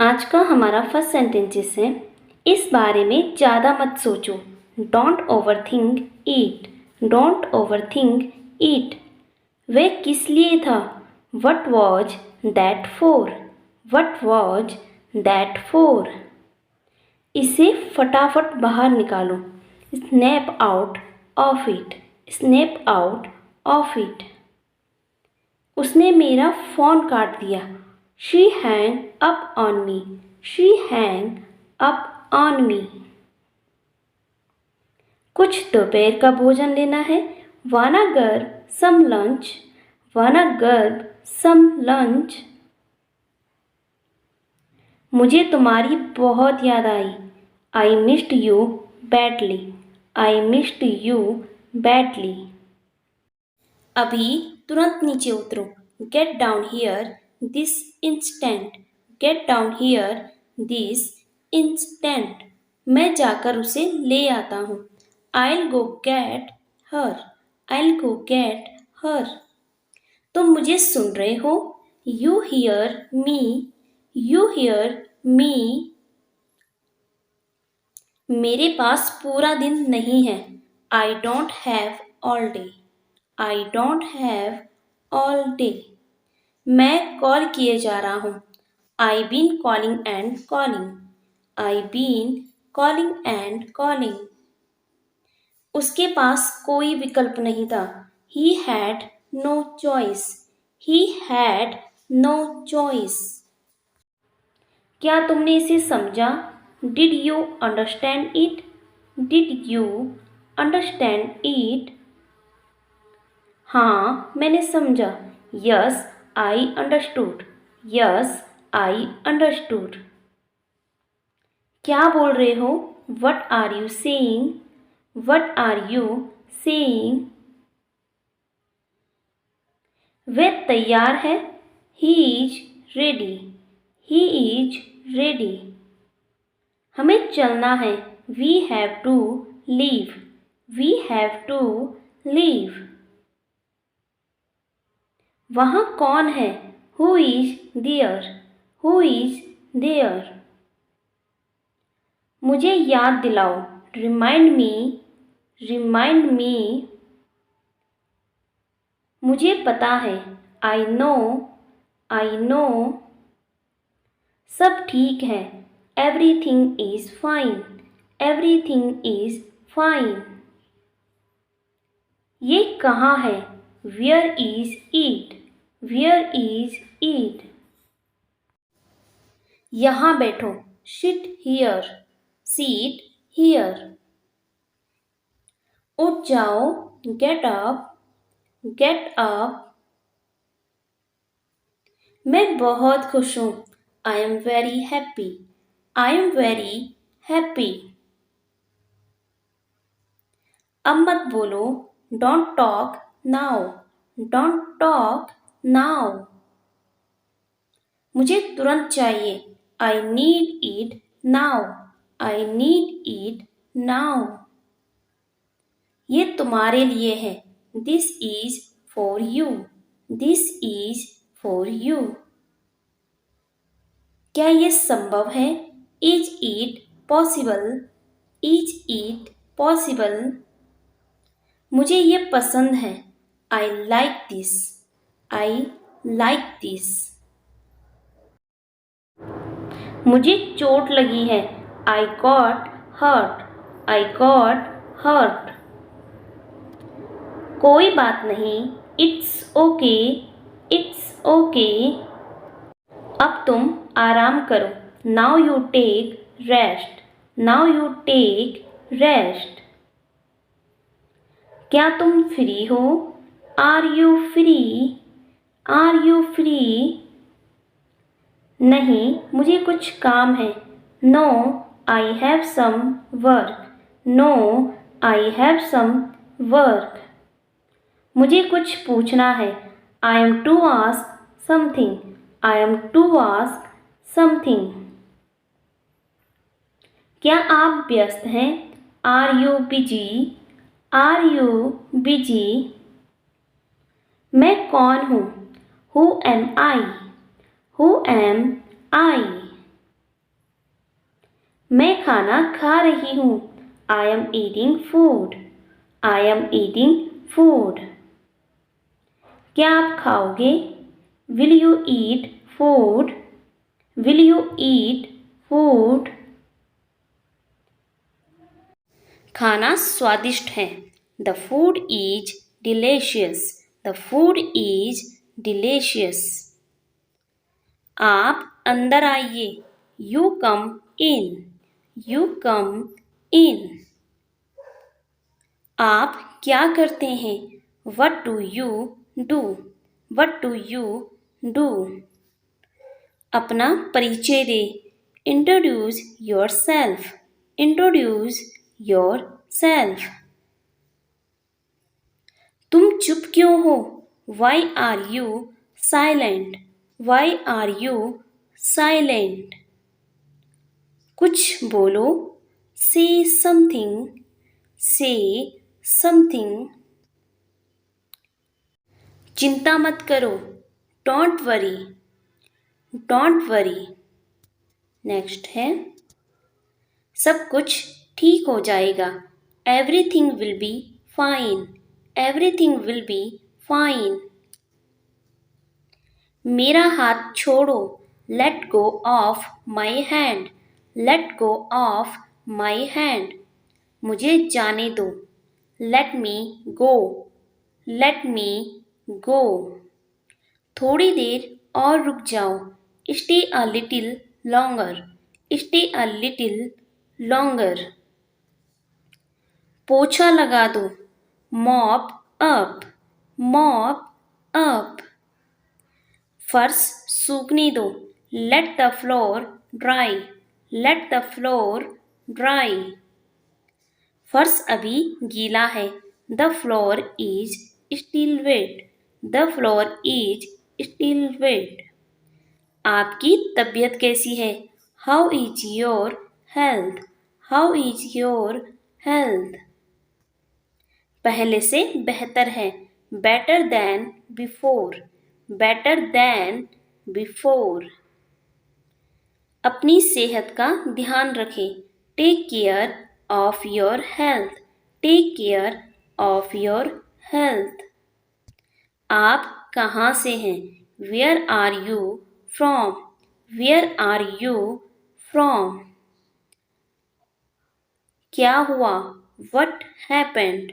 आज का हमारा फर्स्ट सेंटेंसेस है, इस बारे में ज़्यादा मत सोचो। Don't over think it. Don't over think it. वह किस लिए था? What was that four? What was that four? इसे फटाफट बाहर निकालो। Snap out of it. Snap out of it. उसने मेरा फ़ोन काट दिया। She hang up on me. She hang up on me. कुछ दोपहर का भोजन लेना है। Wanna grab some lunch? Wanna grab some lunch? मुझे तुम्हारी बहुत याद आई। I missed you badly. I missed you badly. अभी तुरंत नीचे उतरो। Get down here this instant. Get down here this instant. मैं जाकर उसे ले आता हूँ। I'll go get her. I'll go get her. तुम मुझे सुन रहे हो? You hear me. You hear me. मेरे पास पूरा दिन नहीं है। I don't have all day. I don't have all day. मैं कॉल किए जा रहा हूँ। I been calling and calling. I been calling and calling. उसके पास कोई विकल्प नहीं था। He had no choice. He had no choice. क्या तुमने इसे समझा? Did you understand it? Did you understand it? हाँ, मैंने समझा। Yes, I understood. Yes, I understood. क्या बोल रहे हो? What are you saying? What are you saying? वह तैयार है। He is ready. He is ready. हमें चलना है। We have to leave. We have to leave. वहाँ कौन है? Who is there? Who is there? मुझे याद दिलाओ। Remind me. Remind me. मुझे पता है। I know. I know. सब ठीक है। Everything is fine. Everything is fine. ये कहाँ है? Where is it? Where is it? यहाँ बैठो। Sit here. Sit here. उठ जाओ। Get up. Get up. मैं बहुत खुश हूँ। I am very happy. I am very happy. अब मत बोलो। Don't talk now. Don't talk now. मुझे तुरंत चाहिए। I need it now. I need it now. ये तुम्हारे लिए है। This is for you. This is for you. क्या ये संभव है? Is it possible? Is it possible? मुझे ये पसंद है। I like this. I like this. मुझे चोट लगी है। I got hurt. I got hurt. कोई बात नहीं। It's okay. It's okay. अब तुम आराम करो। Now you take rest. Now you take rest. क्या तुम फ्री हो? Are you free? Are you free? नहीं, मुझे कुछ काम है। No, I have some work. No, I have some work. मुझे कुछ पूछना है। I am to ask something. I am to ask something. क्या आप व्यस्त हैं? Are you busy? Are you busy? मैं कौन हूँ? Who am I? Who am I? मैं खाना खा रही हूँ. I am eating food. I am eating food. क्या आप खाओगे? Will you eat food? Will you eat food? खाना स्वादिष्ट है. The food is delicious. The food is delicious. आप अंदर आइए. You come in. You come in. आप क्या करते हैं? What do you do? What do you do? अपना परिचय दे. Introduce yourself. Introduce yourself. तुम चुप क्यों हो? Why are you silent? Why are you silent? कुछ बोलो. Say something. Say something. चिंता मत करो. Don't worry. Don't worry. Next है. सब कुछ ठीक हो जाएगा. Everything will be fine. Everything will be fine. मेरा हाथ छोड़ो. Let go of my hand. Let go of my hand. मुझे जाने दो. Let me go. Let me go. थोड़ी देर और रुक जाओ. Stay a little longer. Stay a little longer. पोछा लगा दो. Mop up. Mop up. फर्श सूखने दो. Let the floor dry. Let the floor dry. फर्श अभी गीला है. The floor is still wet. The floor is still wet. आपकी तबीयत कैसी है? How is your health? How is your health? पहले से बेहतर है. Better than before. Better than before. अपनी सेहत का ध्यान रखें. Take care of your health. Take care of your health. आप कहाँ से हैं? Where are you from? Where are you from? क्या हुआ? What happened?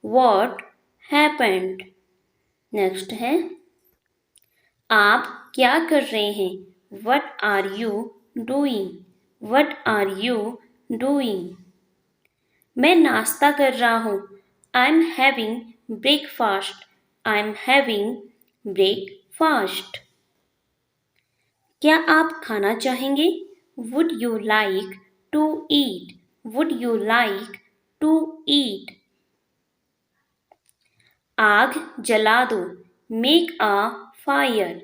What happened? Next है. आप क्या कर रहे हैं? What are you doing? What are you doing? मैं नाश्ता कर रहा हूँ. I'm having breakfast. I'm having breakfast. क्या आप खाना चाहेंगे? Would you like to eat? Would you like to eat? आग जला दो. Make a fire.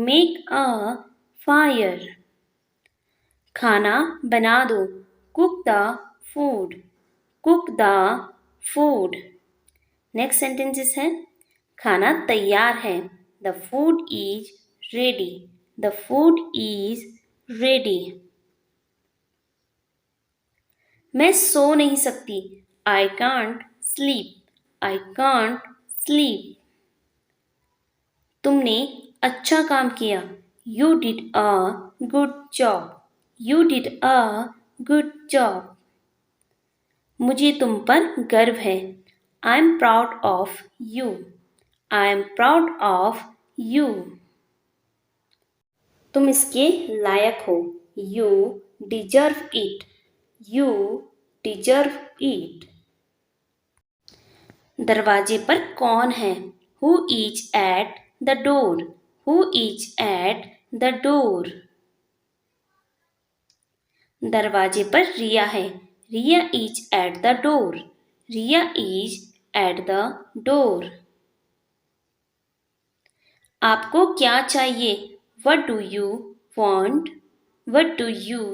Make a fire. खाना बना दो. Cook the food. Cook the food. Next sentences है. खाना तैयार है. The food is ready. The food is ready. मैं सो नहीं सकती. I can't sleep. I can't sleep. तुमने अच्छा काम किया. You did a good job. You did a good job. मुझे तुम पर गर्व है. I'm proud of you. I'm proud of you. तुम इसके लायक हो. You deserve it. You deserve it. दरवाजे पर कौन है? Who is at the door? Who is at the door? दरवाजे पर रिया है. Riya is at the door. Riya is at the door. आपको क्या चाहिए? What do you want? What do you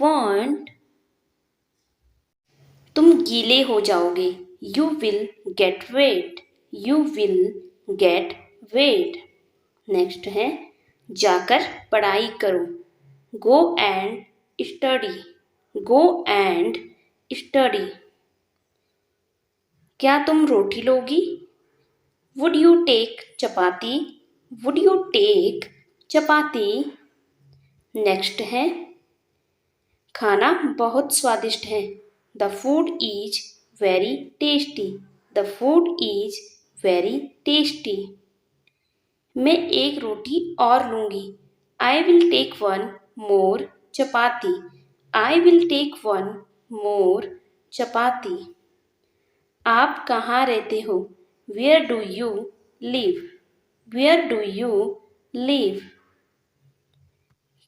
want? तुम गीले हो जाओगे. You will get wet. You will get wet. Next है. जाकर पढ़ाई करो. Go and study. Go and study. क्या तुम रोटी लोगी? Would you take chapati? Would you take chapati? Next है खाना बहुत स्वादिष्ट है. The food is very tasty. The food is very tasty. मैं एक रोटी और लूँगी. I will take one more chapati. I will take one more chapati. आप कहाँ रहते हो? Where do you live? Where do you live?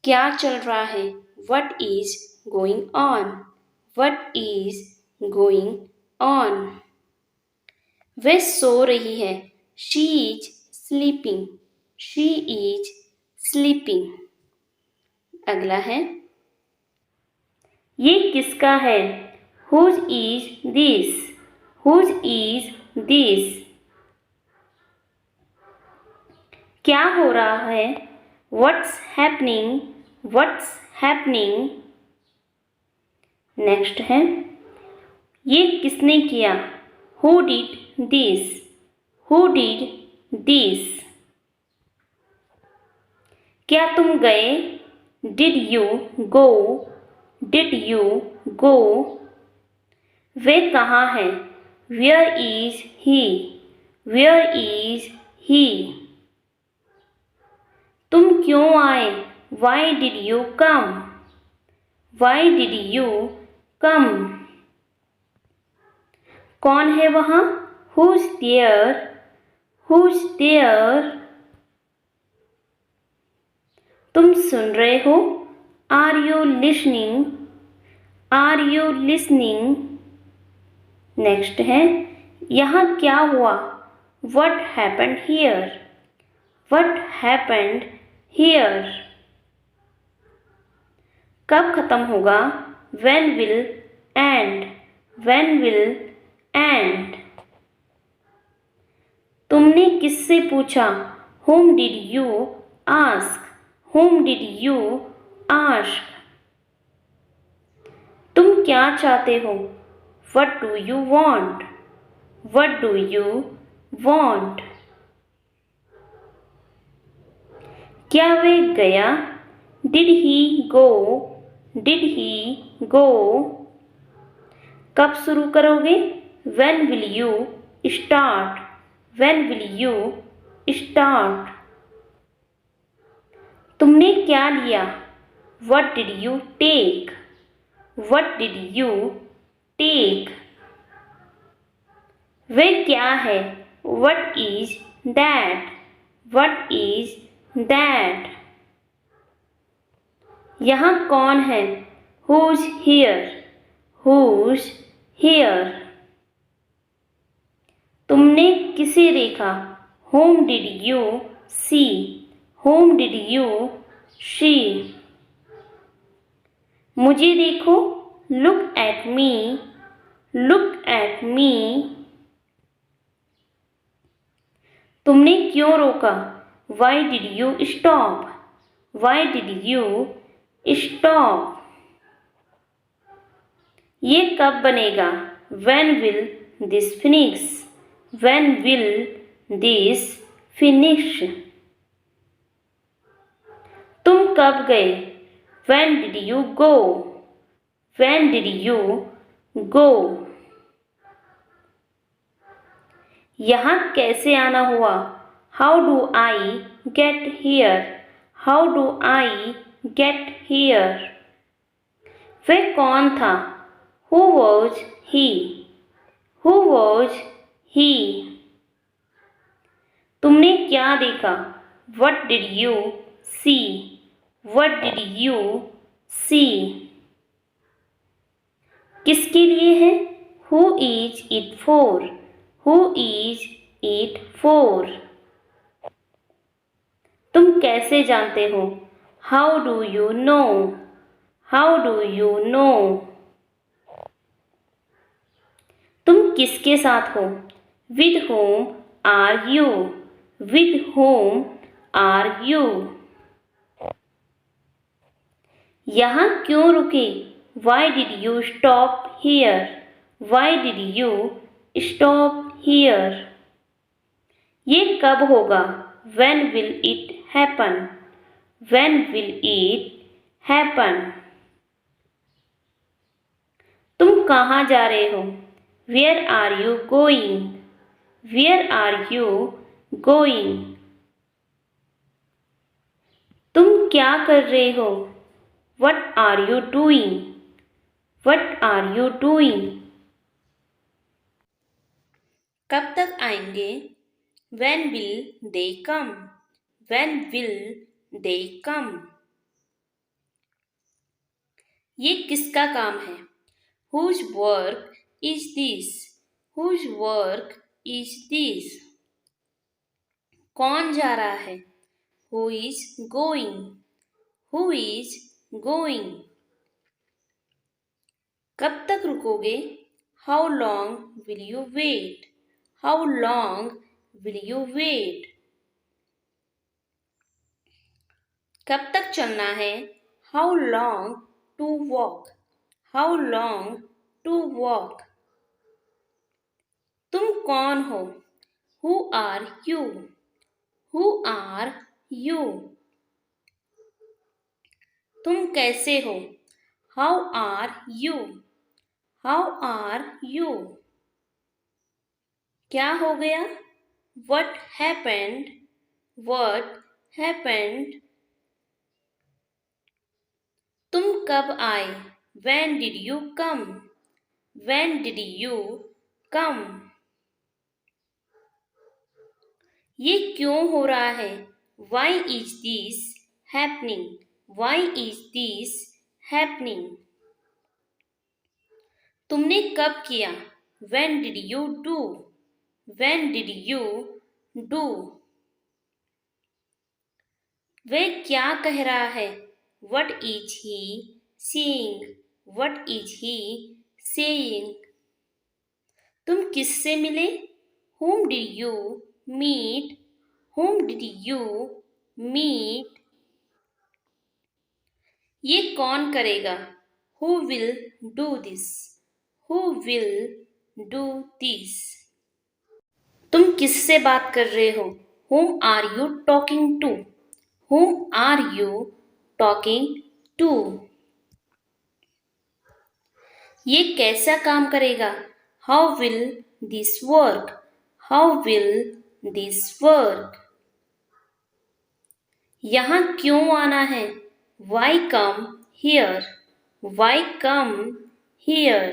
क्या चल रहा है? What is going on? What is going on? वह सो रही है. She is sleeping. She is sleeping. अगला है ये किसका है? Whose is this? Whose is this? क्या हो रहा है? What's happening? What's happening? Next है ये किसने किया? Who did this? Who did this? क्या तुम गए? Did you go? Did you go? वे कहाँ है? Where is he? Where is he? तुम क्यों आए? Why did you come? Why did you come? कौन है वहाँ? Who's there? Who's there? तुम सुन रहे हो? Are you listening? Are you listening? Next है यहाँ क्या हुआ? What happened here? What happened here? कब खत्म होगा? When will end? When will end? तुमने किससे पूछा? Whom did you ask? Whom did you ask? तुम क्या चाहते हो? What do you want? What do you want? क्या वह गया? Did he go? Did he go? कब शुरू करोगे? When will you start? When will you start? तुमने क्या लिया? What did you take? What did you take? वह क्या है? What is that? What is that? यहाँ कौन है? Who's here? Who's here? तुमने किसे देखा? Whom did you see? Whom did you see? मुझे देखो. Look at me. Look at me. तुमने क्यों रोका? Why did you stop? Why did you stop? ये कब बनेगा? When will this finish? When will this finish? तुम कब गए? When did you go? When did you go? यहाँ कैसे आना हुआ? How do I get here? How do I get here? वह कौन था? Who was he? Who was he? तुमने क्या देखा? What did you see? What did you see? किसके लिए है? Who is it for? Who is it for? तुम कैसे जानते हो? How do you know? How do you know? तुम किसके साथ हो? With whom are you? With whom are you? यहाँ क्यों रुके? Why did you stop here? Why did you stop here? ये कब होगा? When will it happen? When will it happen? तुम कहाँ जा रहे हो? Where are you going? Where are you going? तुम क्या कर रहे हो? What are you doing? What are you doing? कब तक आएंगे? When will they come? When will they come? ये किसका काम है? Whose work is this? Whose work is this? कौन जा रहा है? Who is going? Who is going? कब तक रुकोगे? How long will you wait? How long will you wait? कब तक चलना है? How long to walk? How long to walk? तुम कौन हो? Who are you? Who are you? तुम कैसे हो? How are you? How are you? क्या हो गया? What happened? What happened? तुम कब आए? When did you come? When did you come? ये क्यों हो रहा है? Why is this happening? Why is this happening? तुमने कब किया? When did you do? When did you do? वह क्या कह रहा है? What is he saying? What is he saying? तुम किससे मिले? Whom did you meet? Whom did you meet? ये कौन करेगा? Who will do this? Who will do this? तुम किससे बात कर रहे हो? Whom are you talking to? Whom are you talking to? ये कैसा काम करेगा? How will this work? How will this work? यहाँ क्यों आना है? Why come here? Why come here?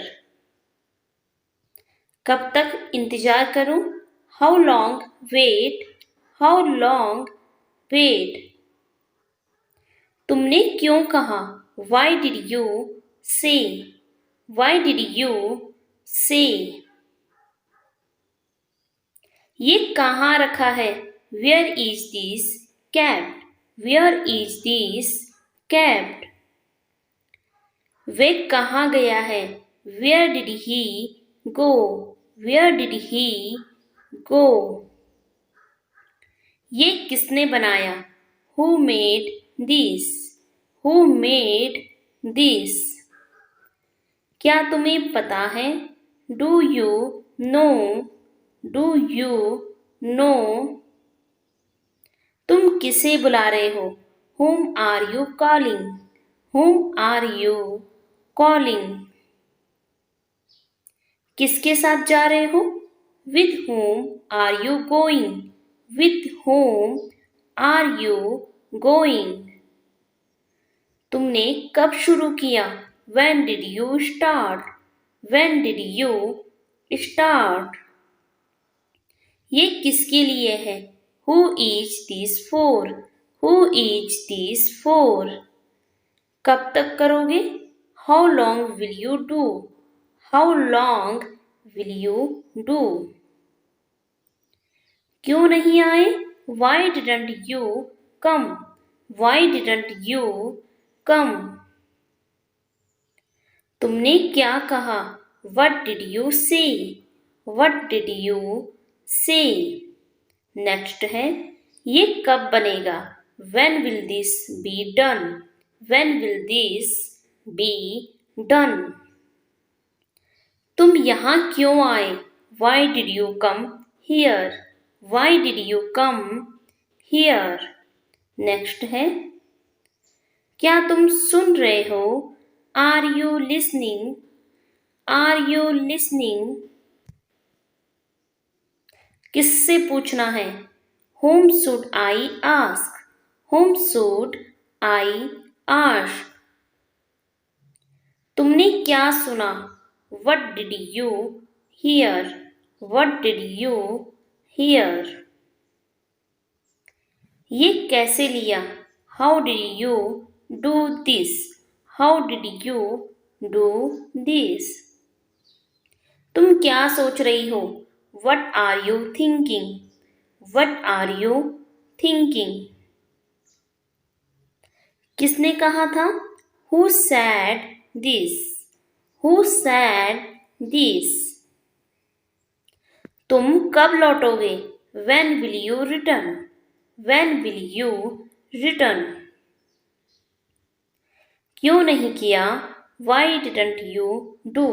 कब तक इंतजार करूं? How long wait? How long wait? तुमने क्यों कहा? Why did you say? Why did you say? ये कहाँ रखा है? Where is this kept? Where is this kept? वे कहाँ गया है? Where did he go? Where did he go? ये किसने बनाया? Who made this? Who made this? क्या तुम्हें पता है? Do you know? Do you know? तुम किसे बुला रहे हो? Whom are you calling? Whom are you calling? किसके साथ जा रहे हो? With whom are you going? With whom are you going? तुमने कब शुरू किया? When did you start? When did you start? ये किसके लिए है? Who is this for? Who is this for? कब तक करोगे? How long will you do? How long will you do? क्यों नहीं आए? Why didn't you come? Why didn't you come? तुमने क्या कहा? What did you say? What did you say? Next है, ये कब बनेगा? When will this be done? When will this be done. तुम यहाँ क्यों आए? Why did you come here? Why did you come here? Next है, क्या तुम सुन रहे हो? Are you listening? Are you listening? किससे पूछना है? Whom should I ask? Whom should I ask? तुमने क्या सुना? What did you hear? What did you hear? ये कैसे लिया? How did you do this? How did you do this? तुम क्या सोच रही हो? What are you thinking? What are you thinking? किसने कहा था? Who said this? Who said this? तुम कब लौटोगे? When will you return? When will you return? क्यों नहीं किया? Why didn't you do?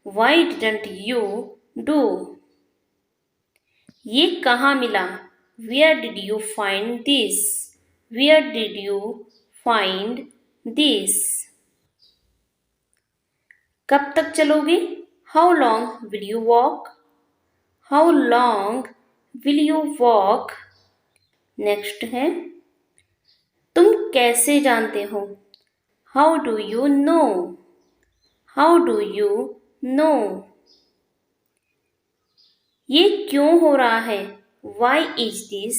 Why didn't you do? ये कहाँ मिला? Where did you find this? Where did you find this? कब तक चलोगे? How long will you walk? How long will you walk? Next है, तुम कैसे जानते हो? How do you know? How do you know? ये क्यों हो रहा है? Why is this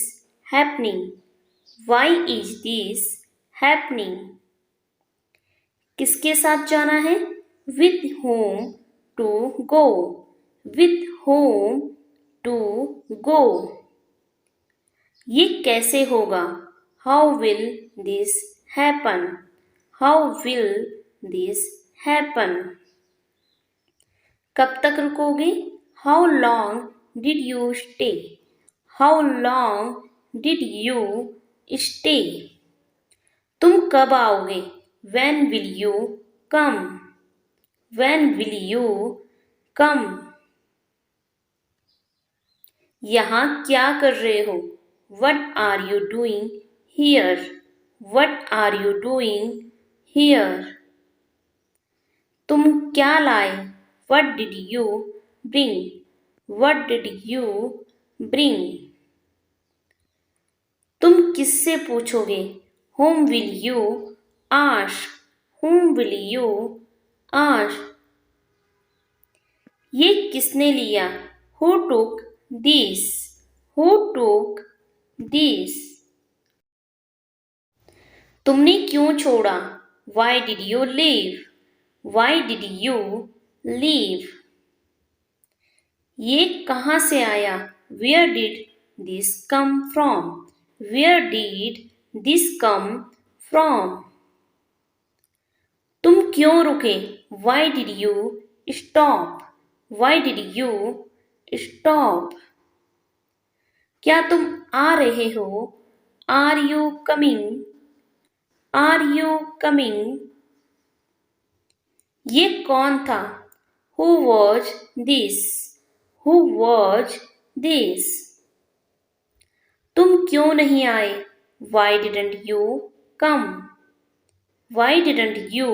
happening? Why is this happening? किसके साथ जाना है? With whom to go? With whom to go? ये कैसे होगा? How will this happen? How will this happen? कब तक रुकोगे? How long did you stay? How long did you stay? तुम कब आओगे? When will you come? When will you come? यहाँ क्या कर रहे हो? What are you doing here? What are you doing here? तुम क्या लाए? What did you bring? What did you bring? तुम किससे पूछोगे? Whom will you ask? Whom will you ask? ये किसने लिया? Who took this? Who took this? तुमने क्यों छोड़ा? Why did you leave? Why did you leave? ये कहाँ से आया? Where did this come from? Where did this come from? तुम क्यों रुके? Why did you stop? Why did you stop? क्या तुम आ रहे हो? Are you coming? Are you coming? ये कौन था? Who was this? Who was this? तुम क्यों नहीं आए? Why didn't you come? Why didn't you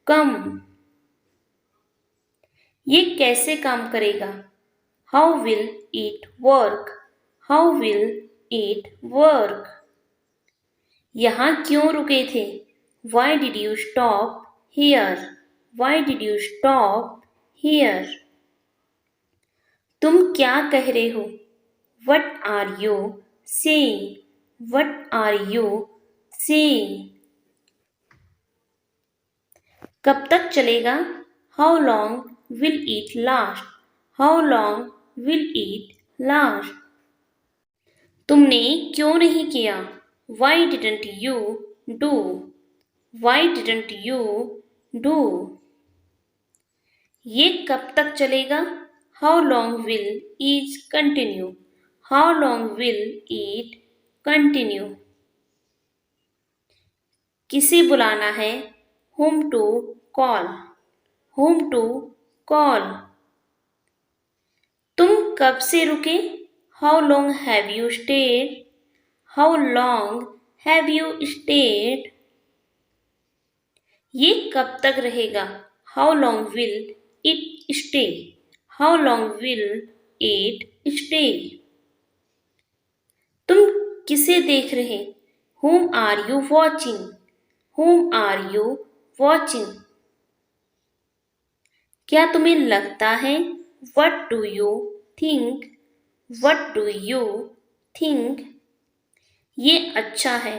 come? ये कैसे काम करेगा? How will it work? How will it work? यहाँ क्यों रुके थे? Why did you stop here? Why did you stop here? तुम क्या कह रहे हो? What are you saying? What are you saying? कब तक चलेगा? How long will it last? How long will it last? तुमने क्यों नहीं किया? Why didn't you do? Why didn't you do? ये कब तक चलेगा? How long will it continue? How long will it continue? किसे बुलाना है? whom to call, whom to call. तुम कब से रुके? How long have you stayed? How long have you stayed? ये कब तक रहेगा? How long will it stay? How long will it stay? तुम किसे देख रहे? Whom are you watching? Whom are you watching? क्या तुम्हें लगता है? What do you think? What do you think? ये अच्छा है.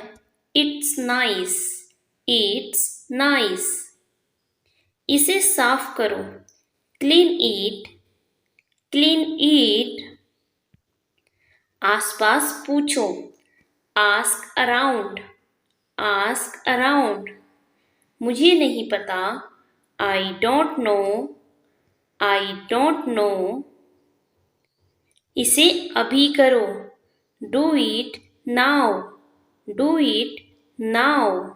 It's nice. It's nice. इसे साफ करो. Clean it. Clean it. आसपास पूछो. Ask around. Ask around. मुझे नहीं पता. I don't know. I don't know. इसे अभी करो. Do it now. Do it now.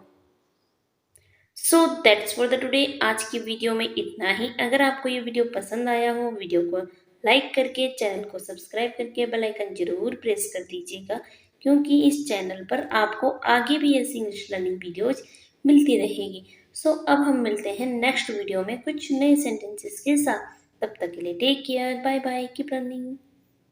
So that's for the today. आज की वीडियो में इतना ही. अगर आपको ये वीडियो पसंद आया हो, वीडियो को लाइक करके, चैनल को सब्सक्राइब करके बेल आइकन जरूर प्रेस कर दीजिएगा, क्योंकि इस चैनल पर आपको आगे भी ऐसी इंग्लिश लर्निंग वीडियोज मिलती रहेगी. सो अब हम मिलते हैं नेक्स्ट वीडियो में कुछ नए सेंटेंसेस के साथ. तब तक के लिए take care. Bye bye. Keep learning.